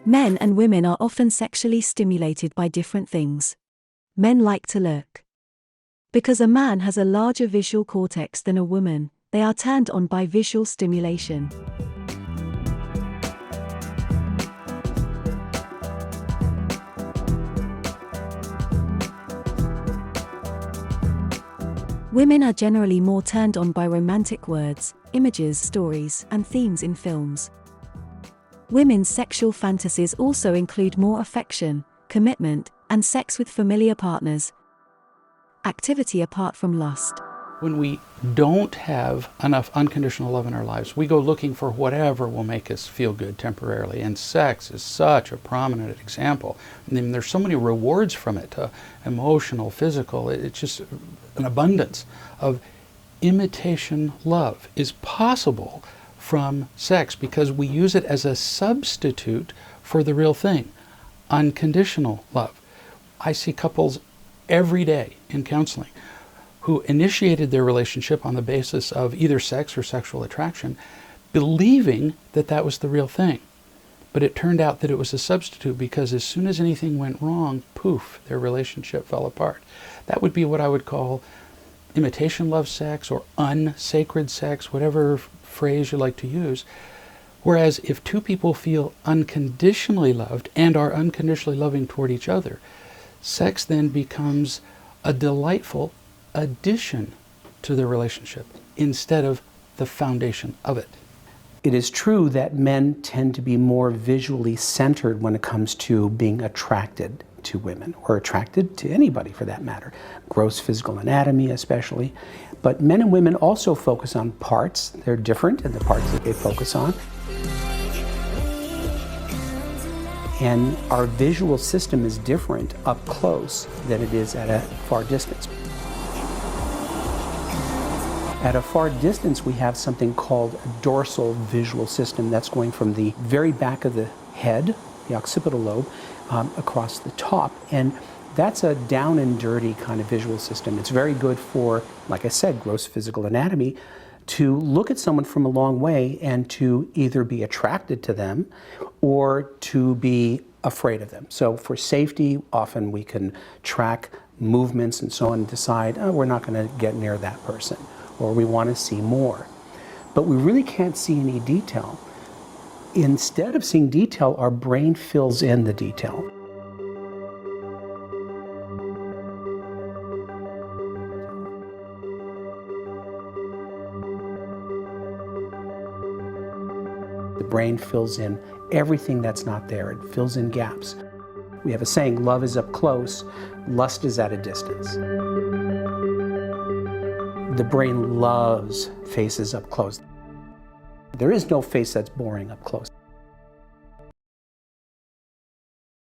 Men and women are often sexually stimulated by different things. Men like to look. Because a man has a larger visual cortex than a woman, they are turned on by visual stimulation. Women are generally more turned on by romantic words, images, stories, and themes in films. Women's sexual fantasies also include more affection, commitment, and sex with familiar partners. Activity apart from lust. When we don't have enough unconditional love in our lives, we go looking for whatever will make us feel good temporarily. And sex is such a prominent example. I mean, there's so many rewards from it, emotional, physical. It's just an abundance of imitation love is possible from sex because we use it as a substitute for the real thing, unconditional love. I see couples every day in counseling who initiated their relationship on the basis of either sex or sexual attraction, believing that that was the real thing. But it turned out that it was a substitute because as soon as anything went wrong, poof, their relationship fell apart. That would be what I would call imitation love sex or unsacred sex, whatever phrase you like to use. Whereas if two people feel unconditionally loved and are unconditionally loving toward each other, sex then becomes a delightful addition to the relationship instead of the foundation of it. It is true that men tend to be more visually centered when it comes to being attracted to women, or attracted to anybody for that matter, gross physical anatomy especially. But men and women also focus on parts. They're different in the parts that they focus on. And our visual system is different up close than it is at a far distance. At a far distance, we have something called a dorsal visual system that's going from the very back of the head, the occipital lobe, across the top. And that's a down and dirty kind of visual system. It's very good for, like I said, gross physical anatomy, to look at someone from a long way and to either be attracted to them or to be afraid of them. So for safety, often we can track movements and so on and decide, oh, we're not going to get near that person, or we want to see more. But we really can't see any detail. Instead of seeing detail, our brain fills in the detail. The brain fills in everything that's not there. It fills in gaps. We have a saying, love is up close, lust is at a distance. The brain loves faces up close. There is no face that's boring up close.